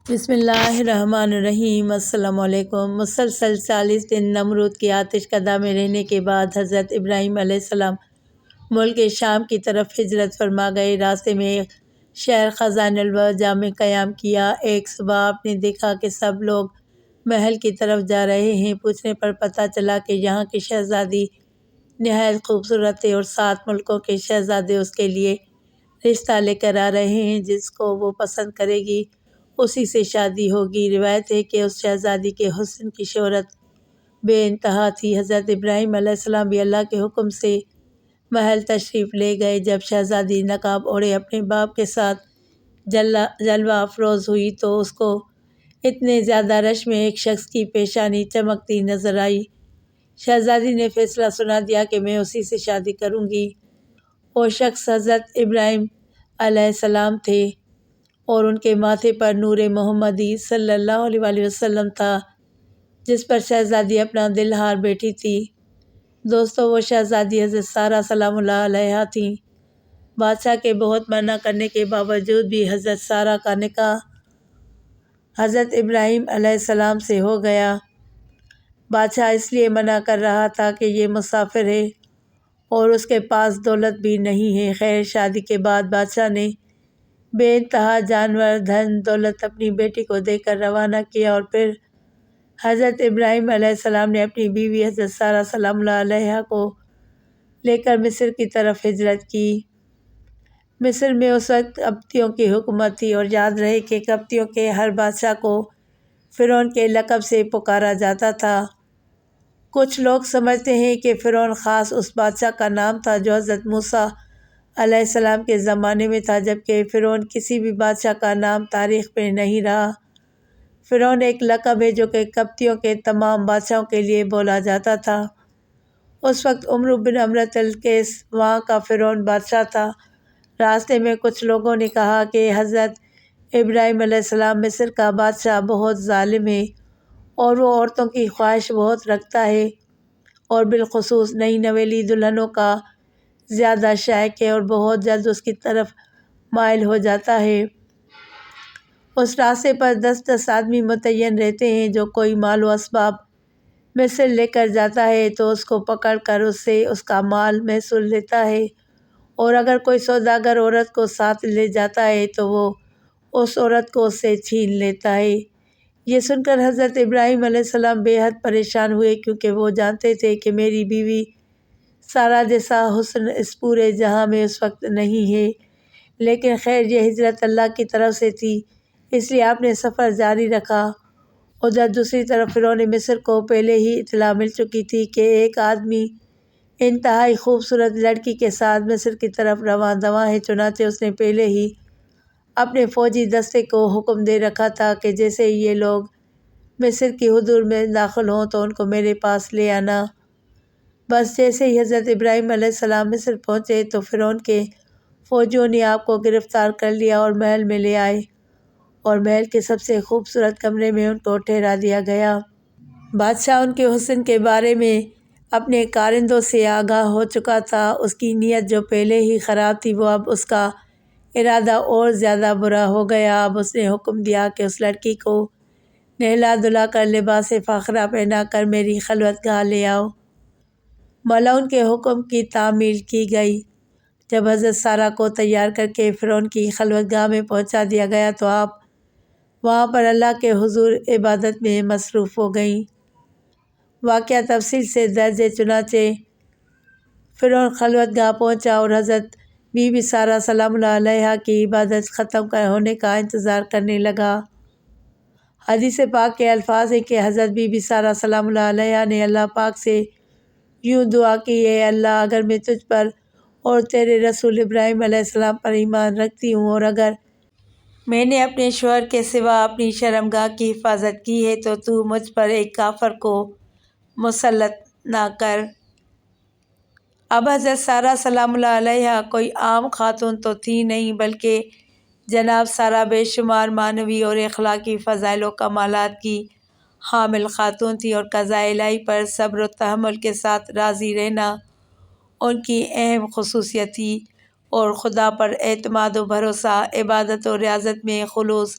بسم اللہ الرحمن الرحیم۔ السلام علیکم۔ مسلسل 40 دن نمرود کی آتش کدہ میں رہنے کے بعد حضرت ابراہیم علیہ السلام ملک شام کی طرف ہجرت فرما گئے۔ راستے میں ایک شہر خزان الوجہ میں قیام کیا۔ ایک صبح آپ نے دیکھا کہ سب لوگ محل کی طرف جا رہے ہیں۔ پوچھنے پر پتہ چلا کہ یہاں کی شہزادی نہایت خوبصورت ہے اور 7 ملکوں کے شہزادے اس کے لیے رشتہ لے کر آ رہے ہیں۔ جس کو وہ پسند کرے گی اسی سے شادی ہوگی۔ روایت ہے کہ اس شہزادی کے حسن کی شہرت بے انتہا تھی۔ حضرت ابراہیم علیہ السلام بھی اللہ کے حکم سے محل تشریف لے گئے۔ جب شہزادی نقاب اوڑھے اپنے باپ کے ساتھ جلوہ افروز ہوئی تو اس کو اتنے زیادہ رش میں ایک شخص کی پیشانی چمکتی نظر آئی۔ شہزادی نے فیصلہ سنا دیا کہ میں اسی سے شادی کروں گی۔ وہ شخص حضرت ابراہیم علیہ السلام تھے اور ان کے ماتھے پر نور محمدی صلی اللہ علیہ وسلم تھا، جس پر شہزادی اپنا دل ہار بیٹھی تھی۔ دوستو، وہ شہزادی حضرت سارہ سلام اللہ علیہا تھیں۔ بادشاہ کے بہت منع کرنے کے باوجود بھی حضرت سارہ کا نکاح حضرت ابراہیم علیہ السلام سے ہو گیا۔ بادشاہ اس لیے منع کر رہا تھا کہ یہ مسافر ہے اور اس کے پاس دولت بھی نہیں ہے۔ خیر، شادی کے بعد بادشاہ نے بے انتہا جانور، دھن دولت اپنی بیٹی کو دے کر روانہ کیا اور پھر حضرت ابراہیم علیہ السلام نے اپنی بیوی حضرت سارہ سلام اللہ علیہا کو لے کر مصر کی طرف ہجرت کی۔ مصر میں اس وقت قبطیوں کی حکومت تھی اور یاد رہے کہ قبطیوں کے ہر بادشاہ کو فرعون کے لقب سے پکارا جاتا تھا۔ کچھ لوگ سمجھتے ہیں کہ فرعون خاص اس بادشاہ کا نام تھا جو حضرت موسیٰ علیہ السلام کے زمانے میں تھا، جبکہ فرعون کسی بھی بادشاہ کا نام تاریخ میں نہیں رہا۔ فرعون ایک لقب ہے جو کہ قبطیوں کے تمام بادشاہوں کے لیے بولا جاتا تھا۔ اس وقت عمرو بن امرۃ القیس وہاں کا فرعون بادشاہ تھا۔ راستے میں کچھ لوگوں نے کہا کہ حضرت ابراہیم علیہ السلام مصر کا بادشاہ بہت ظالم ہے اور وہ عورتوں کی خواہش بہت رکھتا ہے اور بالخصوص نئی نویلی دلہنوں کا زیادہ شائق ہے اور بہت جلد اس کی طرف مائل ہو جاتا ہے۔ اس راستے پر 10 آدمی متعین رہتے ہیں۔ جو کوئی مال و اسباب مصر لے کر جاتا ہے تو اس کو پکڑ کر اس سے اس کا مال محصول لیتا ہے، اور اگر کوئی سوداگر عورت کو ساتھ لے جاتا ہے تو وہ اس عورت کو اس سے چھین لیتا ہے۔ یہ سن کر حضرت ابراہیم علیہ السلام بے حد پریشان ہوئے، کیونکہ وہ جانتے تھے کہ میری بیوی سارہ جیسا حسن اس پورے جہاں میں اس وقت نہیں ہے۔ لیکن خیر، یہ ہجرت اللہ کی طرف سے تھی، اس لیے آپ نے سفر جاری رکھا۔ ادھر دوسری طرف فرعون مصر کو پہلے ہی اطلاع مل چکی تھی کہ ایک آدمی انتہائی خوبصورت لڑکی کے ساتھ مصر کی طرف رواں دواں ہے۔ چنانچہ اس نے پہلے ہی اپنے فوجی دستے کو حکم دے رکھا تھا کہ جیسے ہی یہ لوگ مصر کی حدود میں داخل ہوں تو ان کو میرے پاس لے آنا۔ بس جیسے ہی حضرت ابراہیم علیہ السلام مصر پہنچے تو فرعون کے فوجیوں نے آپ کو گرفتار کر لیا اور محل میں لے آئے، اور محل کے سب سے خوبصورت کمرے میں ان کو ٹھہرا دیا گیا۔ بادشاہ ان کے حسن کے بارے میں اپنے کارندوں سے آگاہ ہو چکا تھا۔ اس کی نیت جو پہلے ہی خراب تھی، وہ اب اس کا ارادہ اور زیادہ برا ہو گیا۔ اب اس نے حکم دیا کہ اس لڑکی کو نہلا دھلا کر لباس فاخرہ پہنا کر میری خلوت گاہ لے آؤ۔ ملعون کے حکم کی تعمیل کی گئی۔ جب حضرت سارہ کو تیار کر کے فرعون کی خلوت گاہ میں پہنچا دیا گیا تو آپ وہاں پر اللہ کے حضور عبادت میں مصروف ہو گئیں۔ واقعہ تفصیل سے درج ہے۔ چنانچہ فرعون خلوت گاہ پہنچا اور حضرت بی بی سارہ سلام اللہ علیہا کی عبادت ختم ہونے کا انتظار کرنے لگا۔ حدیث پاک کے الفاظ ہیں کہ حضرت بی بی سارہ سلام اللہ علیہا نے اللہ پاک سے یوں دعا کی: اے اللہ، اگر میں تجھ پر اور تیرے رسول ابراہیم علیہ السلام پر ایمان رکھتی ہوں، اور اگر میں نے اپنے شوہر کے سوا اپنی شرمگاہ کی حفاظت کی ہے تو تو مجھ پر ایک کافر کو مسلط نہ کر۔ اب حضرت سارہ سلام اللہ علیہا کوئی عام خاتون تو تھی نہیں، بلکہ جناب سارہ بے شمار معنوی اور اخلاقی فضائل و کمالات کی حامل خاتون تھی، اور قضاء الہی پر صبر و تحمل کے ساتھ راضی رہنا ان کی اہم خصوصیت تھی، اور خدا پر اعتماد و بھروسہ، عبادت و ریاضت میں خلوص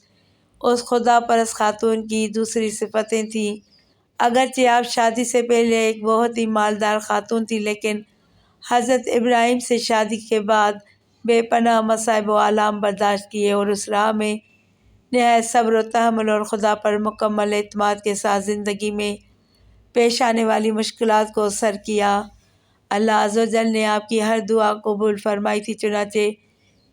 اس خدا پرست خاتون کی دوسری صفتیں تھیں۔ اگرچہ آپ شادی سے پہلے ایک بہت ہی مالدار خاتون تھی، لیکن حضرت ابراہیم سے شادی کے بعد بے پناہ مصائب و آلام برداشت کیے اور اس راہ میں نہایت صبر و تحمل اور خدا پر مکمل اعتماد کے ساتھ زندگی میں پیش آنے والی مشکلات کو سر کیا۔ اللہ عز و جل نے آپ کی ہر دعا قبول فرمائی تھی، چنانچہ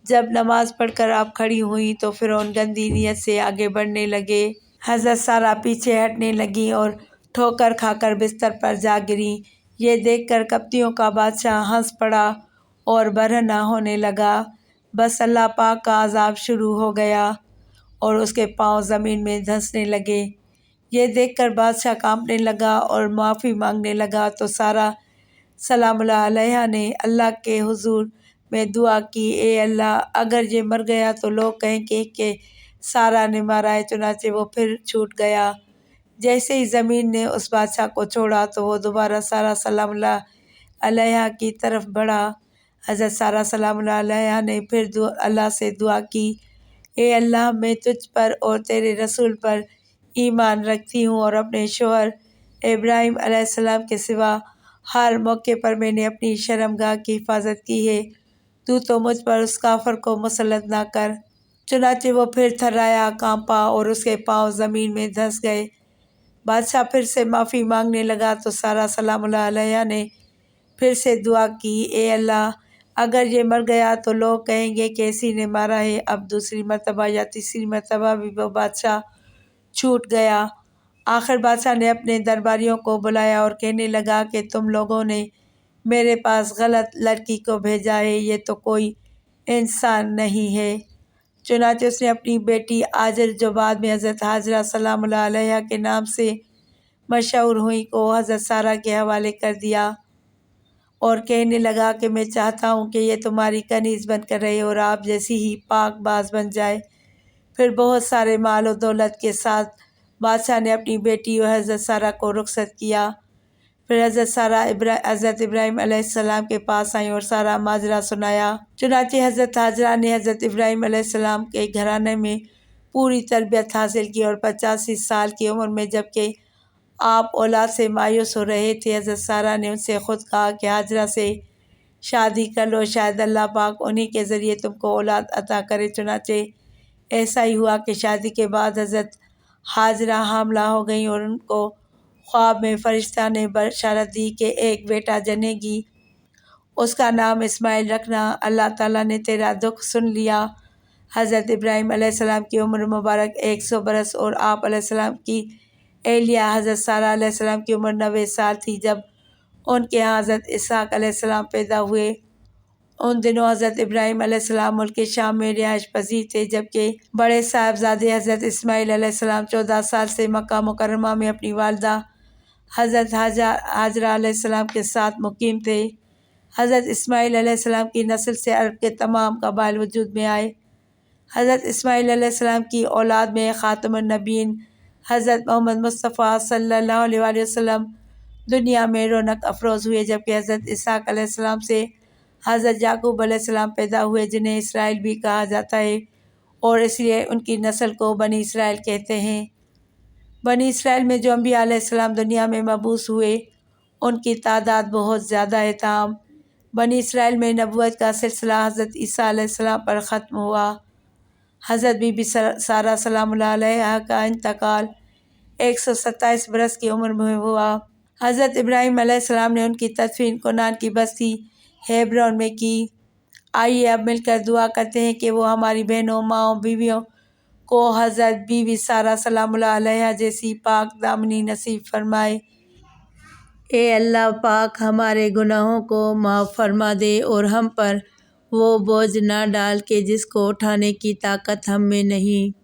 جب نماز پڑھ کر آپ کھڑی ہوئیں تو فرعون گندی نیت سے آگے بڑھنے لگے۔ حضرت سارہ پیچھے ہٹنے لگیں اور ٹھوکر کھا کر بستر پر جا گریں۔ یہ دیکھ کر قبطیوں کا بادشاہ ہنس پڑا اور برہنہ ہونے لگا۔ بس اللہ پاک کا عذاب شروع ہو گیا اور اس کے پاؤں زمین میں دھنسنے لگے۔ یہ دیکھ کر بادشاہ کانپنے لگا اور معافی مانگنے لگا تو سارہ سلام اللہ علیہا نے اللہ کے حضور میں دعا کی، اے اللہ، اگر یہ مر گیا تو لوگ کہیں گے کہ سارہ نے مارا ہے۔ چنانچہ وہ پھر چھوٹ گیا۔ جیسے ہی زمین نے اس بادشاہ کو چھوڑا تو وہ دوبارہ سارہ سلام اللہ علیہا کی طرف بڑھا۔ حضرت سارہ سلام اللہ علیہا نے پھر اللہ سے دعا کی، اے اللہ، میں تجھ پر اور تیرے رسول پر ایمان رکھتی ہوں اور اپنے شوہر ابراہیم علیہ السلام کے سوا ہر موقع پر میں نے اپنی شرمگاہ کی حفاظت کی ہے، تو مجھ پر اس کافر کو مسلط نہ کر۔ چنانچہ وہ پھر تھرایا، کانپا اور اس کے پاؤں زمین میں دھنس گئے۔ بادشاہ پھر سے معافی مانگنے لگا تو سارہ سلام اللہ علیہا نے پھر سے دعا کی، اے اللہ، اگر یہ مر گیا تو لوگ کہیں گے کہ اسی نے مارا ہے۔ اب دوسری مرتبہ یا تیسری مرتبہ بھی وہ بادشاہ چھوٹ گیا۔ آخر بادشاہ نے اپنے درباریوں کو بلایا اور کہنے لگا کہ تم لوگوں نے میرے پاس غلط لڑکی کو بھیجا ہے، یہ تو کوئی انسان نہیں ہے۔ چنانچہ اس نے اپنی بیٹی ہاجر، جو بعد میں حضرت حاجرہ سلام اللہ علیہا کے نام سے مشہور ہوئیں، کو حضرت سارہ کے حوالے کر دیا اور کہنے لگا کہ میں چاہتا ہوں کہ یہ تمہاری کنیز بن کر رہے اور آپ جیسی ہی پاک باز بن جائے۔ پھر بہت سارے مال و دولت کے ساتھ بادشاہ نے اپنی بیٹی اور حضرت سارہ کو رخصت کیا۔ پھر حضرت سارہ حضرت ابراہیم علیہ السلام کے پاس آئیں اور سارا ماجرا سنایا۔ چنانچہ حضرت حاجرہ نے حضرت ابراہیم علیہ السلام کے گھرانے میں پوری تربیت حاصل کی اور 85 سال کی عمر میں جبکہ آپ اولاد سے مایوس ہو رہے تھے، حضرت سارہ نے ان سے خود کہا کہ حاجرہ سے شادی کر لو، شاید اللہ پاک انہی کے ذریعے تم کو اولاد عطا کرے۔ چنانچہ ایسا ہی ہوا کہ شادی کے بعد حضرت حاجرہ حاملہ ہو گئیں اور ان کو خواب میں فرشتہ نے بشارت دی کہ ایک بیٹا جنے گی، اس کا نام اسماعیل رکھنا، اللہ تعالیٰ نے تیرا دکھ سن لیا۔ حضرت ابراہیم علیہ السلام کی عمر مبارک 100 برس اور آپ علیہ السلام کی اہلیہ حضرت سارہ علیہ السلام کی عمر 90 سال تھی جب ان کے ہاں حضرت اسحاق علیہ السلام پیدا ہوئے۔ ان دنوں حضرت ابراہیم علیہ السلام ملک شام میں رہائش پذیر تھے، جبکہ بڑے صاحبزادے حضرت اسماعیل علیہ السلام 14 سال سے مکہ مکرمہ میں اپنی والدہ حضرت حاجرہ علیہ السلام کے ساتھ مقیم تھے۔ حضرت اسماعیل علیہ السلام کی نسل سے عرب کے تمام قبائل وجود میں آئے۔ حضرت اسماعیل علیہ السلام کی اولاد میں خاتم النبیین حضرت محمد مصطفیٰ صلی اللہ علیہ وآلہ وسلم دنیا میں رونق افروز ہوئے، جبکہ حضرت اسحاق علیہ السلام سے حضرت یعقوب علیہ السلام پیدا ہوئے، جنہیں اسرائیل بھی کہا جاتا ہے اور اس لیے ان کی نسل کو بنی اسرائیل کہتے ہیں۔ بنی اسرائیل میں جو انبیاء علیہ السلام دنیا میں مبعوث ہوئے ان کی تعداد بہت زیادہ ہے، تاہم بنی اسرائیل میں نبوت کا سلسلہ حضرت عیسیٰ علیہ السلام پر ختم ہوا۔ حضرت بی بی سارہ سلام اللہ علیہا کا انتقال 127 برس کی عمر میں ہوا۔ حضرت ابراہیم علیہ السلام نے ان کی تدفین کنعان کی بستی ہیبرون میں کی۔ آئیے اب مل کر دعا کرتے ہیں کہ وہ ہماری بہنوں، ماؤں، بیویوں کو حضرت بی بی سارہ سلام اللہ علیہا جیسی پاک دامنی نصیب فرمائے۔ اے اللہ پاک، ہمارے گناہوں کو معاف فرما دے اور ہم پر وہ بوجھ نہ ڈال کہ جس کو اٹھانے کی طاقت ہم میں نہیں۔